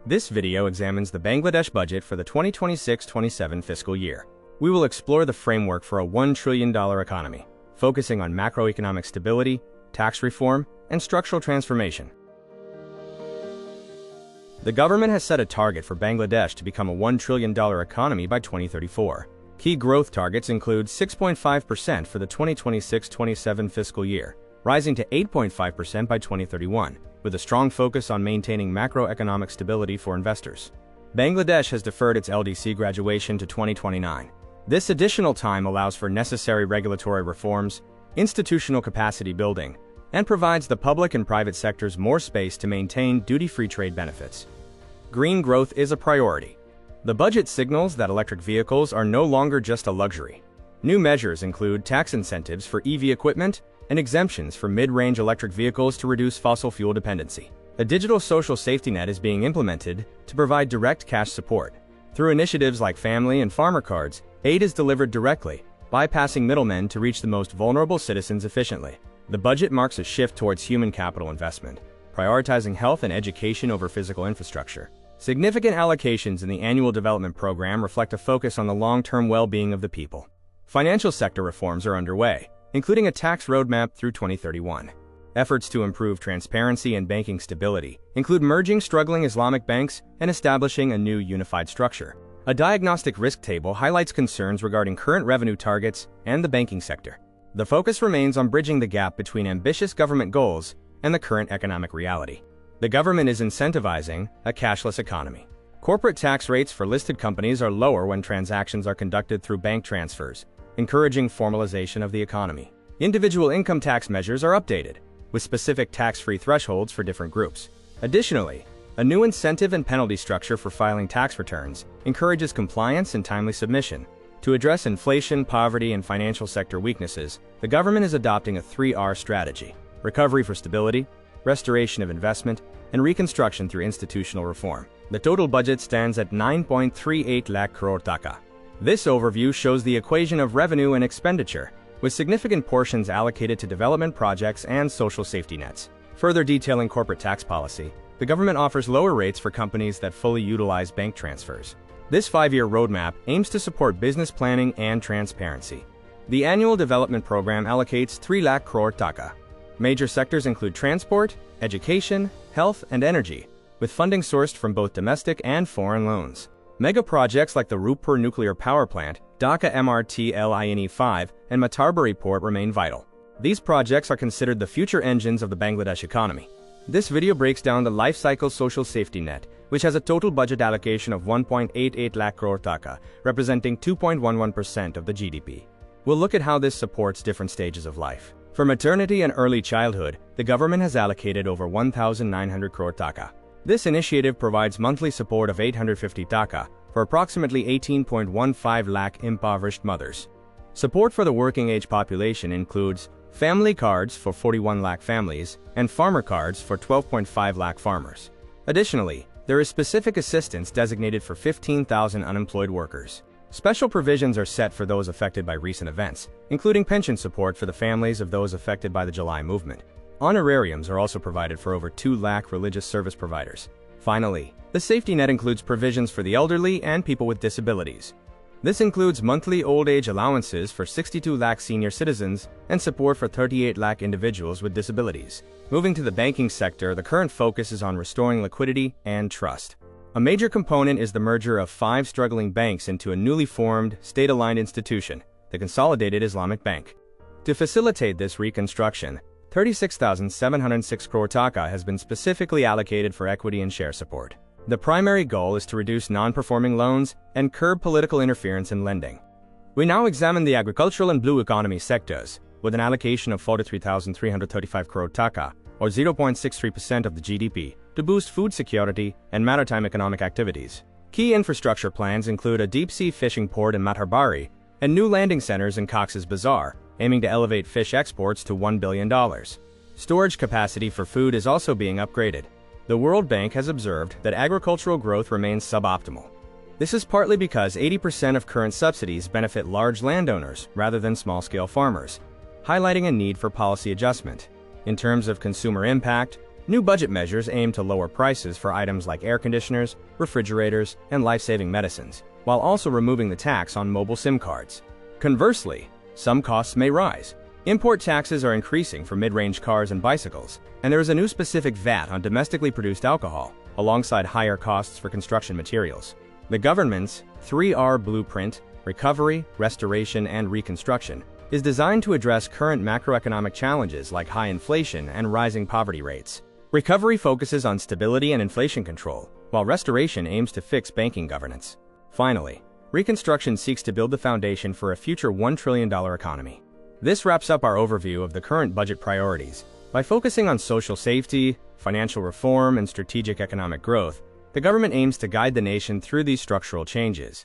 This video examines the Bangladesh budget for the 2026-27 fiscal year. We will explore the framework for a $1 trillion economy, focusing on macroeconomic stability, tax reform, and structural transformation. The government has set a target for Bangladesh to become a $1 trillion economy by 2034. Key growth targets include 6.5% for the 2026-27 fiscal year, rising to 8.5% by 2031, with a strong focus on maintaining macroeconomic stability for investors. Bangladesh has deferred its LDC graduation to 2029. This additional time allows for necessary regulatory reforms, institutional capacity building, and provides the public and private sectors more space to maintain duty-free trade benefits. Green growth is a priority. The budget signals that electric vehicles are no longer just a luxury. New measures include tax incentives for EV equipment and exemptions for mid-range electric vehicles to reduce fossil fuel dependency. A digital social safety net is being implemented to provide direct cash support. Through initiatives like family and farmer cards, aid is delivered directly, bypassing middlemen to reach the most vulnerable citizens efficiently. The budget marks a shift towards human capital investment, prioritizing health and education over physical infrastructure. Significant allocations in the annual development program reflect a focus on the long-term well-being of the people. Financial sector reforms are underway, including a tax roadmap through 2031. Efforts to improve transparency and banking stability include merging struggling Islamic banks and establishing a new unified structure. A diagnostic risk table highlights concerns regarding current revenue targets and the banking sector. The focus remains on bridging the gap between ambitious government goals and the current economic reality. The government is incentivizing a cashless economy. Corporate tax rates for listed companies are lower when transactions are conducted through bank transfers, encouraging formalization of the economy. Individual income tax measures are updated, with specific tax-free thresholds for different groups. Additionally, a new incentive and penalty structure for filing tax returns encourages compliance and timely submission. To address inflation, poverty, and financial sector weaknesses, the government is adopting a 3R strategy: recovery for stability, restoration of investment, and reconstruction through institutional reform. The total budget stands at 9.38 lakh crore taka. This overview shows the equation of revenue and expenditure, with significant portions allocated to development projects and social safety nets. Further detailing corporate tax policy, the government offers lower rates for companies that fully utilize bank transfers. This 5-year roadmap aims to support business planning and transparency. The annual development program allocates 3 lakh crore taka. Major sectors include transport, education, health, and energy, with funding sourced from both domestic and foreign loans. Mega projects like the Rupur nuclear power plant, Dhaka MRT Line 5, and Matarbari port remain vital. These projects are considered the future engines of the Bangladesh economy. This video breaks down the life cycle social safety net, which has a total budget allocation of 1.88 lakh crore taka, representing 2.11% of the GDP. We'll look at how this supports different stages of life. For maternity and early childhood, the government has allocated over 1,900 crore taka. This initiative provides monthly support of 850 taka for approximately 18.15 lakh impoverished mothers. Support for the working-age population includes family cards for 41 lakh families and farmer cards for 12.5 lakh farmers. Additionally, there is specific assistance designated for 15,000 unemployed workers. Special provisions are set for those affected by recent events, including pension support for the families of those affected by the July movement. Honorariums are also provided for over 2 lakh religious service providers. Finally, the safety net includes provisions for the elderly and people with disabilities. This includes monthly old age allowances for 62 lakh senior citizens and support for 38 lakh individuals with disabilities. Moving to the banking sector, the current focus is on restoring liquidity and trust. A major component is the merger of 5 struggling banks into a newly formed, state-aligned institution, the Consolidated Islamic Bank. To facilitate this reconstruction, 36,706 crore taka has been specifically allocated for equity and share support. The primary goal is to reduce non-performing loans and curb political interference in lending. We now examine the agricultural and blue economy sectors, with an allocation of 43,335 crore taka, or 0.63% of the GDP, to boost food security and maritime economic activities. Key infrastructure plans include a deep-sea fishing port in Matarbari and new landing centers in Cox's Bazar, aiming to elevate fish exports to $1 billion. Storage capacity for food is also being upgraded. The World Bank has observed that agricultural growth remains suboptimal. This is partly because 80% of current subsidies benefit large landowners rather than small-scale farmers, highlighting a need for policy adjustment. In terms of consumer impact, New budget measures aim to lower prices for items like air conditioners, refrigerators, and life-saving medicines, while also removing the tax on mobile SIM cards. Conversely, some costs may rise. Import taxes are increasing for mid-range cars and bicycles, and there is a new specific VAT on domestically produced alcohol, alongside higher costs for construction materials. The government's 3R blueprint, recovery, restoration, and reconstruction, is designed to address current macroeconomic challenges like high inflation and rising poverty rates. Recovery focuses on stability and inflation control, while restoration aims to fix banking governance. Finally, reconstruction seeks to build the foundation for a future $1 trillion economy. This wraps up our overview of the current budget priorities. By focusing on social safety, financial reform, and strategic economic growth, the government aims to guide the nation through these structural changes.